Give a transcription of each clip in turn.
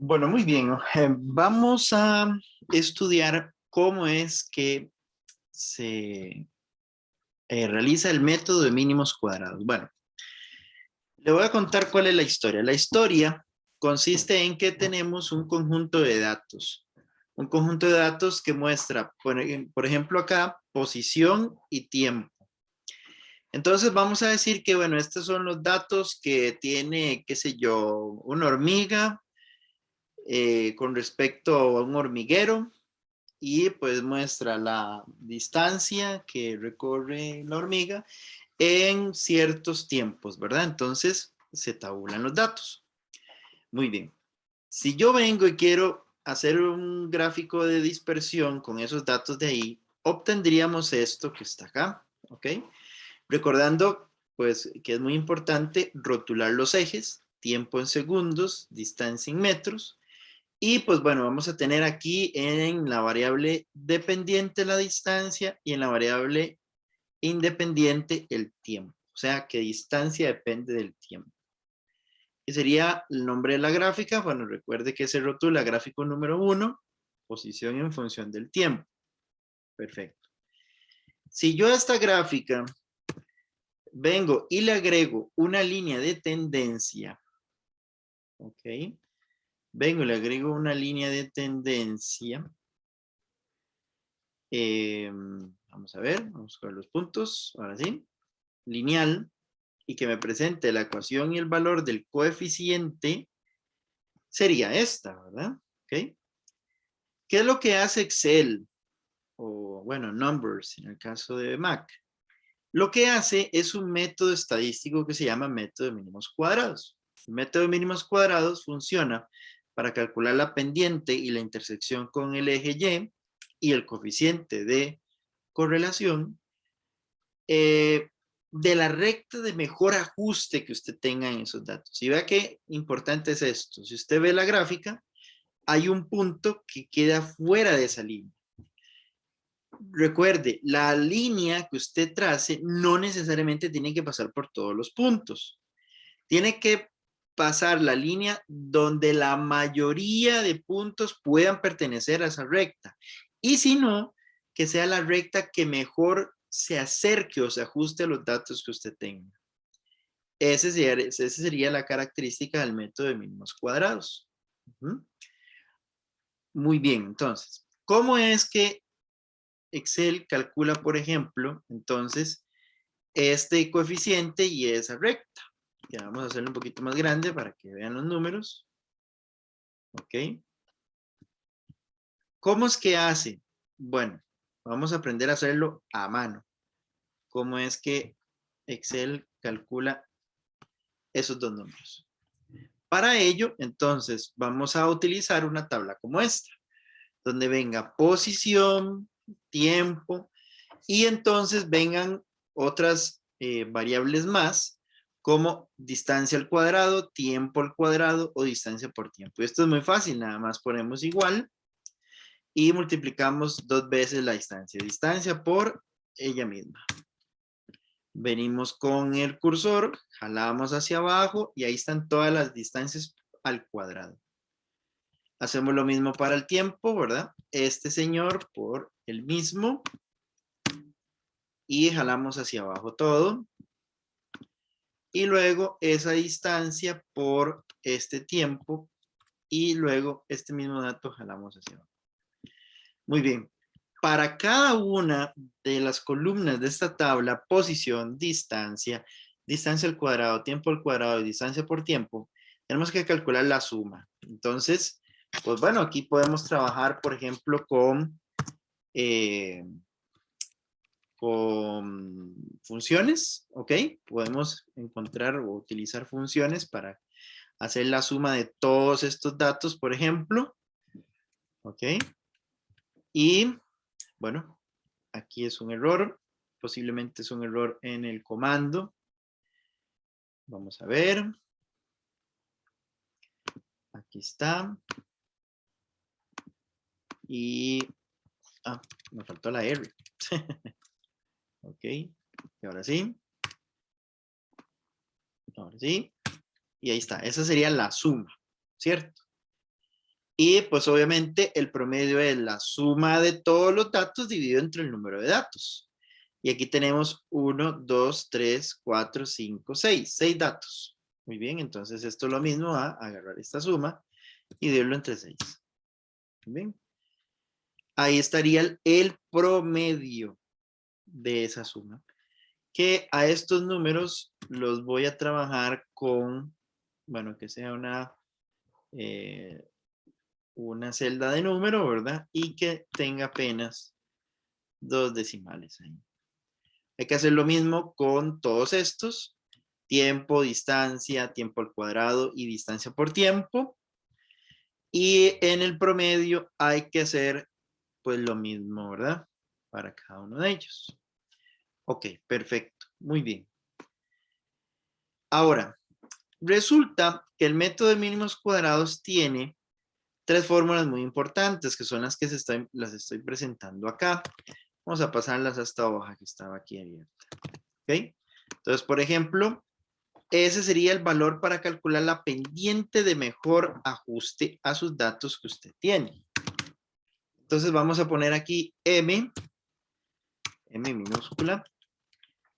Bueno, muy bien. Vamos a estudiar cómo es que se realiza el método de mínimos cuadrados. Bueno, le voy a contar cuál es la historia. La historia consiste en que tenemos un conjunto de datos. Un conjunto de datos que muestra, por ejemplo, acá, posición y tiempo. Entonces vamos a decir que, bueno, estos son los datos que tiene, qué sé yo, una hormiga con respecto a un hormiguero. Y pues muestra la distancia que recorre la hormiga en ciertos tiempos, ¿verdad? Entonces se tabulan los datos. Muy bien. Si yo vengo y quiero hacer un gráfico de dispersión con esos datos de ahí, obtendríamos esto que está acá, ¿ok? Recordando, pues, que es muy importante rotular los ejes, tiempo en segundos, distancia en metros. Y pues bueno, vamos a tener aquí en la variable dependiente la distancia y en la variable independiente el tiempo. O sea, que distancia depende del tiempo. ¿Qué sería el nombre de la gráfica? Bueno, recuerde que se rotula gráfico número 1, posición en función del tiempo. Perfecto. Si yo a esta gráfica vengo y le agrego una línea de tendencia, ¿ok? Vengo y le agrego una línea de tendencia. Vamos a ver, vamos con los puntos, ahora sí, lineal, y que me presente la ecuación y el valor del coeficiente, sería esta, ¿verdad? ¿Ok? ¿Qué es lo que hace Excel? O bueno, Numbers en el caso de Mac. Lo que hace es un método estadístico que se llama método de mínimos cuadrados. El método de mínimos cuadrados funciona para calcular la pendiente y la intersección con el eje y el coeficiente de correlación de la recta de mejor ajuste que usted tenga en esos datos. Y vea qué importante es esto. Si usted ve la gráfica, hay un punto que queda fuera de esa línea. Recuerde, la línea que usted trace no necesariamente tiene que pasar por todos los puntos. Tiene que pasar la línea donde la mayoría de puntos puedan pertenecer a esa recta. Y si no, que sea la recta que mejor se acerque o se ajuste a los datos que usted tenga. Esa sería la característica del método de mínimos cuadrados. Muy bien, entonces, ¿cómo es que Excel calcula, por ejemplo, entonces, este coeficiente y esa recta? Ya vamos a hacerlo un poquito más grande para que vean los números. ¿Ok? ¿Cómo es que hace? Bueno, vamos a aprender a hacerlo a mano. ¿Cómo es que Excel calcula esos dos números? Para ello, entonces, vamos a utilizar una tabla como esta, donde venga posición, tiempo, y entonces vengan otras variables más, como distancia al cuadrado, tiempo al cuadrado o distancia por tiempo. Esto es muy fácil, nada más ponemos igual y multiplicamos dos veces la distancia. Distancia por ella misma. Venimos con el cursor, jalamos hacia abajo y ahí están todas las distancias al cuadrado. Hacemos lo mismo para el tiempo, ¿verdad? Este señor por el mismo y jalamos hacia abajo todo. Y luego esa distancia por este tiempo y luego este mismo dato jalamos hacia abajo. Muy bien. Para cada una de las columnas de esta tabla, posición, distancia, distancia al cuadrado, tiempo al cuadrado y distancia por tiempo, tenemos que calcular la suma. Entonces, pues bueno, aquí podemos trabajar, por ejemplo, con funciones, ¿ok? Podemos encontrar o utilizar funciones para hacer la suma de todos estos datos, por ejemplo, ¿ok? Y, bueno, aquí es un error, posiblemente es un error en el comando. Vamos a ver. Aquí está. Y, me faltó la R. Ok, y ahora sí. Ahora sí. Y ahí está, esa sería la suma, ¿cierto? Y pues obviamente el promedio es la suma de todos los datos dividido entre el número de datos. Y aquí tenemos 1, 2, 3, 4, 5, 6. 6 datos. Muy bien, entonces esto es lo mismo a agarrar esta suma y dividirlo entre 6. Muy bien. Ahí estaría el promedio de esa suma. Que a estos números los voy a trabajar con, bueno, que sea una celda de número, ¿verdad? Y que tenga apenas 2 decimales ahí. Hay que hacer lo mismo con todos estos. Tiempo, distancia, tiempo al cuadrado y distancia por tiempo. Y en el promedio hay que hacer pues lo mismo, ¿verdad? Para cada uno de ellos. Ok, perfecto. Muy bien. Ahora, resulta que el método de mínimos cuadrados tiene 3 fórmulas muy importantes, que son las que las estoy presentando acá. Vamos a pasarlas a esta hoja que estaba aquí abierta. ¿Ok? Entonces, por ejemplo, ese sería el valor para calcular la pendiente de mejor ajuste a sus datos que usted tiene. Entonces vamos a poner aquí M minúscula,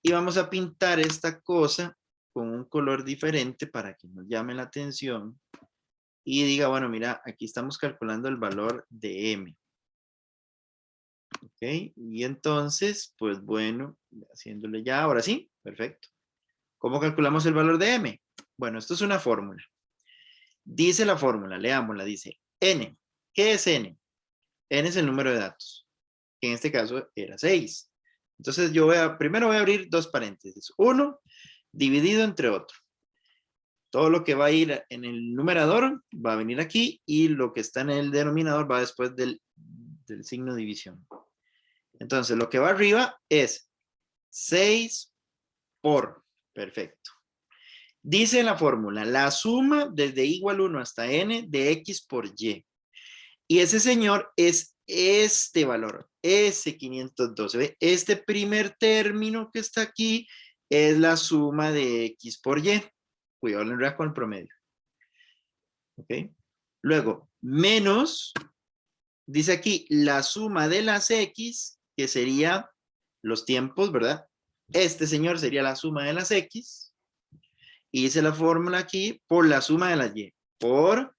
y vamos a pintar esta cosa con un color diferente para que nos llame la atención y diga, bueno, mira, aquí estamos calculando el valor de M. Ok, y entonces, pues bueno, haciéndole ya, ahora sí, perfecto. ¿Cómo calculamos el valor de M? Bueno, esto es una fórmula. Dice la fórmula, leámosla, dice N. ¿Qué es N? N es el número de datos, que en este caso era 6. Entonces yo primero voy a abrir 2 paréntesis. 1 dividido entre otro. Todo lo que va a ir en el numerador va a venir aquí y lo que está en el denominador va después del signo de división. Entonces lo que va arriba es 6 por, perfecto. Dice la fórmula, la suma desde igual 1 hasta n de x por y. Y ese señor es este valor, ese 512. ¿Ve? Este primer término que está aquí es la suma de x por y. Cuidado en realidad con el promedio. ¿Ok? Luego, menos, dice aquí, la suma de las x, que sería los tiempos, ¿verdad? Este señor sería la suma de las x. Y hice la fórmula aquí por la suma de las y. Por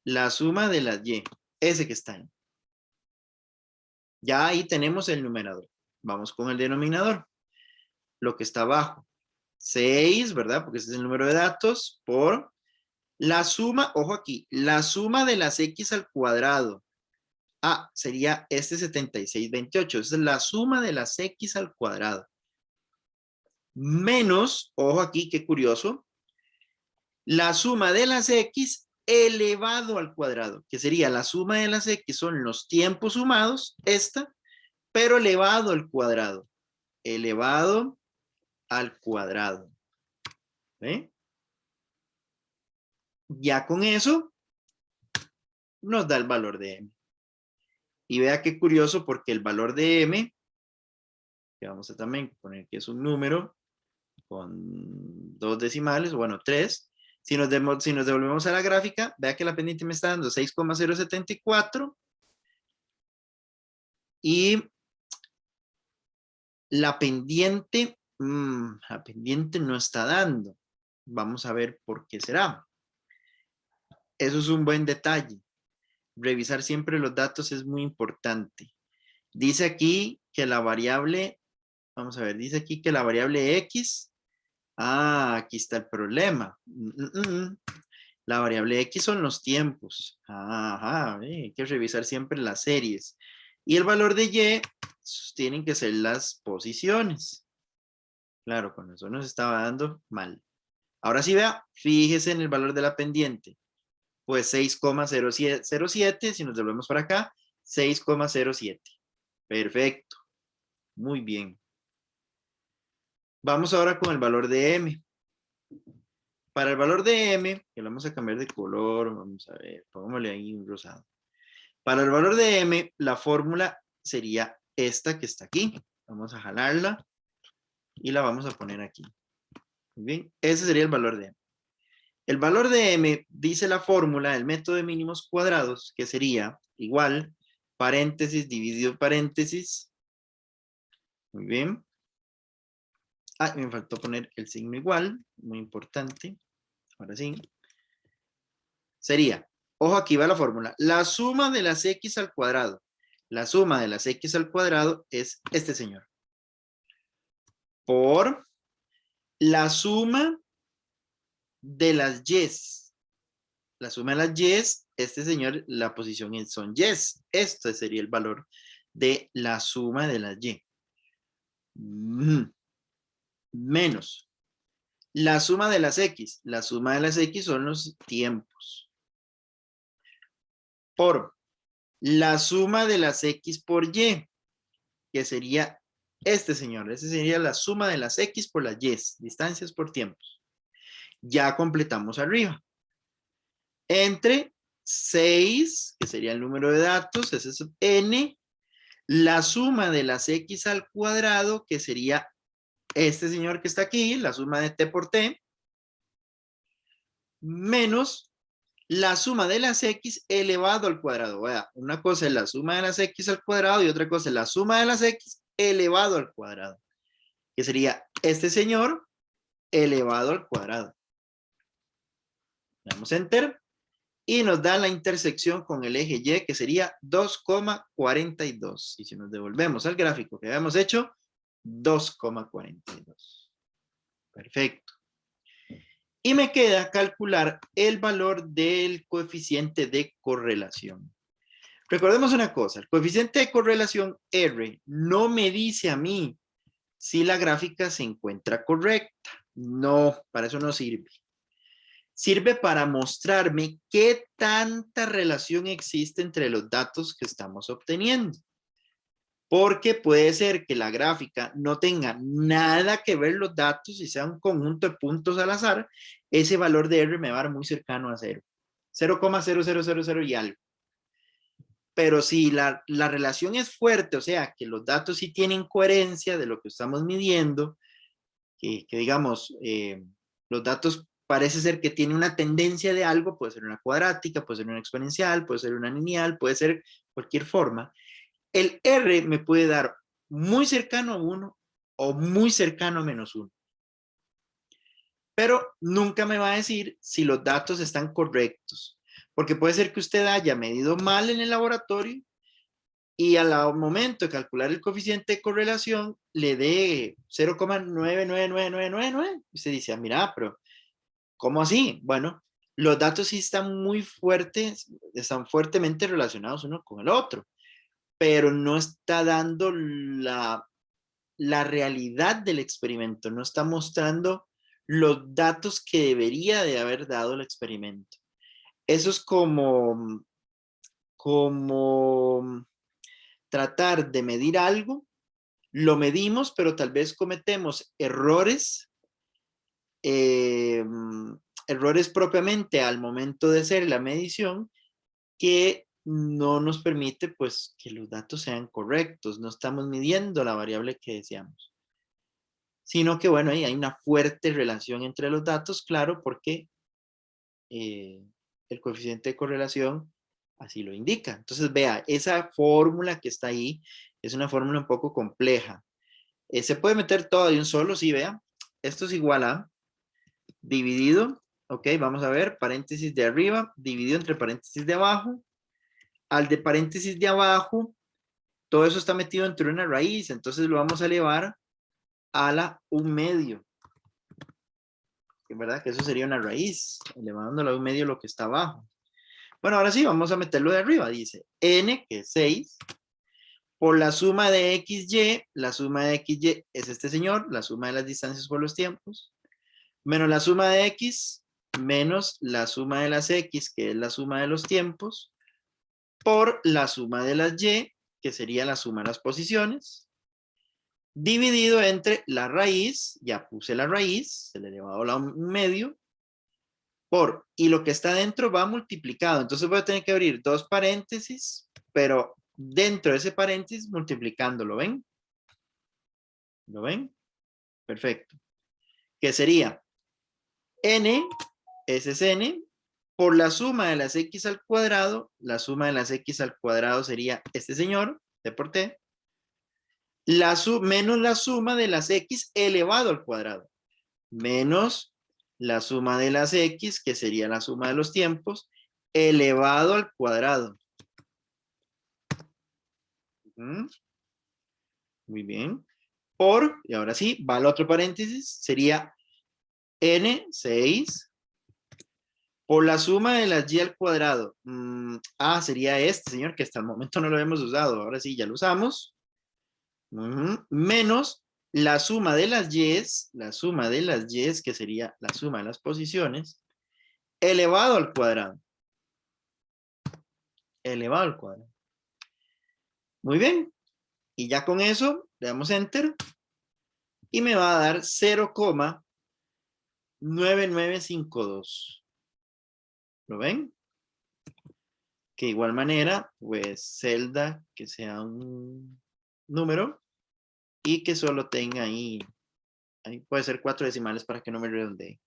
la suma de las y. Ese que está ahí. Ya ahí tenemos el numerador. Vamos con el denominador. Lo que está abajo. 6, ¿verdad? Porque ese es el número de datos. Por la suma, ojo aquí, la suma de las x al cuadrado. Ah, sería este 7628. Esa es la suma de las x al cuadrado. Menos, ojo aquí, qué curioso, la suma de las x elevado al cuadrado, que sería la suma de las x son los tiempos sumados, esta, pero elevado al cuadrado. Elevado al cuadrado. ¿Eh? Ya con eso nos da el valor de m. Y vea qué curioso porque el valor de m, que vamos a también poner que es un número con 2 decimales, bueno, 3. Si nos devolvemos a la gráfica, vea que la pendiente me está dando 6,074 y la pendiente no está dando. Vamos a ver por qué será. Eso es un buen detalle. Revisar siempre los datos es muy importante. Dice aquí que la variable, vamos a ver, dice aquí que la variable x, aquí está el problema. La variable x son los tiempos. Hay que revisar siempre las series. Y el valor de y tienen que ser las posiciones. Claro, con eso nos estaba dando mal. Ahora sí vea, fíjese en el valor de la pendiente. Pues 6,07, si nos devolvemos para acá, 6,07. Perfecto. Muy bien. Vamos ahora con el valor de m. Para el valor de m, que lo vamos a cambiar de color, vamos a ver, pongámosle ahí un rosado. Para el valor de m, la fórmula sería esta que está aquí. Vamos a jalarla y la vamos a poner aquí. Muy bien, ese sería el valor de m. El valor de m dice la fórmula del método de mínimos cuadrados, que sería igual, paréntesis dividido paréntesis. Muy bien. Ah, me faltó poner el signo igual, muy importante. Ahora sí. Sería, ojo, aquí va la fórmula, la suma de las x al cuadrado. La suma de las x al cuadrado es este señor. Por la suma de las y's. La suma de las y's, este señor, la posición son y's. Este sería el valor de la suma de las y. Menos la suma de las x. La suma de las x son los tiempos. Por la suma de las x por y, que sería este señor. Esa sería la suma de las x por las y, distancias por tiempos. Ya completamos arriba. Entre 6, que sería el número de datos, ese es n, la suma de las x al cuadrado, que sería este señor que está aquí, la suma de t por t, menos la suma de las x elevado al cuadrado. Vea, una cosa es la suma de las x al cuadrado y otra cosa es la suma de las x elevado al cuadrado, que sería este señor elevado al cuadrado. Damos enter y nos da la intersección con el eje y, que sería 2,42. Y si nos devolvemos al gráfico que habíamos hecho, 2,42. Perfecto. Y me queda calcular el valor del coeficiente de correlación. Recordemos una cosa, el coeficiente de correlación R no me dice a mí si la gráfica se encuentra correcta. No, para eso no sirve. Sirve para mostrarme qué tanta relación existe entre los datos que estamos obteniendo. Porque puede ser que la gráfica no tenga nada que ver los datos y sea un conjunto de puntos al azar, ese valor de R me va a dar muy cercano a 0. 0,0000 y algo. Pero si la relación es fuerte, o sea, que los datos sí tienen coherencia de lo que estamos midiendo, que digamos, los datos parece ser que tiene una tendencia de algo, puede ser una cuadrática, puede ser una exponencial, puede ser una lineal, puede ser cualquier forma. El R me puede dar muy cercano a 1 o muy cercano a -1. Pero nunca me va a decir si los datos están correctos. Porque puede ser que usted haya medido mal en el laboratorio y al momento de calcular el coeficiente de correlación le dé 0,999999. Y usted dice, mira, pero ¿cómo así? Bueno, los datos sí están muy fuertes, están fuertemente relacionados uno con el otro, pero no está dando la realidad del experimento, no está mostrando los datos que debería de haber dado el experimento. Eso es como tratar de medir algo, lo medimos, pero tal vez cometemos errores, errores propiamente al momento de hacer la medición, que no nos permite pues que los datos sean correctos, no estamos midiendo la variable que deseamos. Sino que bueno, ahí hay una fuerte relación entre los datos, claro, porque el coeficiente de correlación así lo indica. Entonces vea, esa fórmula que está ahí es una fórmula un poco compleja. Se puede meter todo de un solo, sí, vea. Esto es igual a dividido, ok, vamos a ver, paréntesis de arriba, dividido entre paréntesis de abajo. Al de paréntesis de abajo, todo eso está metido entre una raíz, entonces lo vamos a elevar a la 1/2. ¿Verdad? Que eso sería una raíz, elevándolo a 1/2 lo que está abajo. Bueno, ahora sí, vamos a meterlo de arriba. Dice n, que es 6, por la suma de xy, la suma de xy es este señor, la suma de las distancias por los tiempos, menos la suma de x, menos la suma de las x, que es la suma de los tiempos, por la suma de las y, que sería la suma de las posiciones, dividido entre la raíz, ya puse la raíz, el elevado a la 1/2, por, y lo que está dentro va multiplicado. Entonces voy a tener que abrir dos paréntesis, pero dentro de ese paréntesis multiplicándolo, ¿ven? ¿Lo ven? Perfecto. Que sería n ese es n, por la suma de las x al cuadrado, la suma de las x al cuadrado sería este señor, d por t, menos la suma de las x elevado al cuadrado, menos la suma de las x, que sería la suma de los tiempos, elevado al cuadrado. Muy bien. Por, y ahora sí, va al otro paréntesis, sería n, 6, por la suma de las y al cuadrado. Sería este, señor, que hasta el momento no lo hemos usado. Ahora sí, ya lo usamos. Menos la suma de las y, que sería la suma de las posiciones, elevado al cuadrado. Elevado al cuadrado. Muy bien. Y ya con eso, le damos Enter. Y me va a dar 0,9952. ¿Lo ven? Que de igual manera, pues celda que sea un número y que solo tenga ahí puede ser 4 decimales para que no me redondee.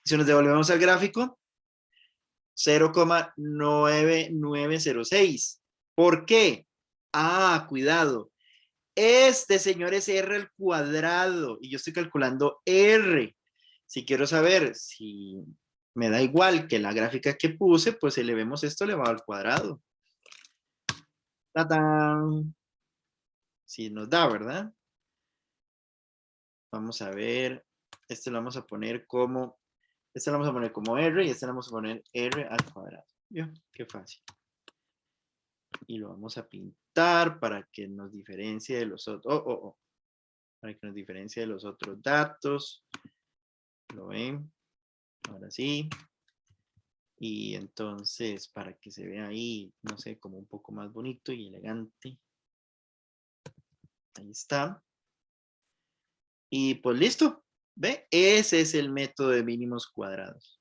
Si nos devolvemos al gráfico, 0,9906. ¿Por qué? Cuidado. Este, señor, es R al cuadrado y yo estoy calculando R. Si quiero saber si me da igual que la gráfica que puse, pues elevemos esto elevado al cuadrado. ¡Tatán! Sí nos da, ¿verdad? Vamos a ver. Este lo vamos a poner como R y este lo vamos a poner R al cuadrado. ¿Vio? Qué fácil. Y lo vamos a pintar para que nos diferencie de los otros. Para que nos diferencie de los otros datos. ¿Lo ven? Ahora sí. Y entonces, para que se vea ahí, no sé, como un poco más bonito y elegante. Ahí está. Y pues listo. ¿Ve? Ese es el método de mínimos cuadrados.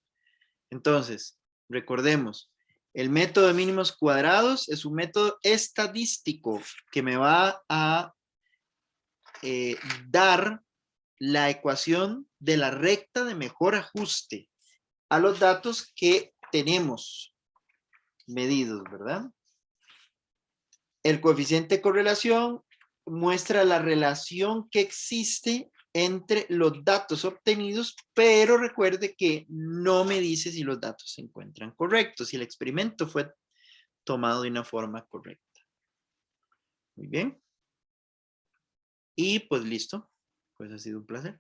Entonces, recordemos, el método de mínimos cuadrados es un método estadístico que me va a dar la ecuación de la recta de mejor ajuste a los datos que tenemos medidos, ¿verdad? El coeficiente de correlación muestra la relación que existe entre los datos obtenidos, pero recuerde que no me dice si los datos se encuentran correctos, si el experimento fue tomado de una forma correcta. Muy bien. Y pues listo. Pues ha sido un placer.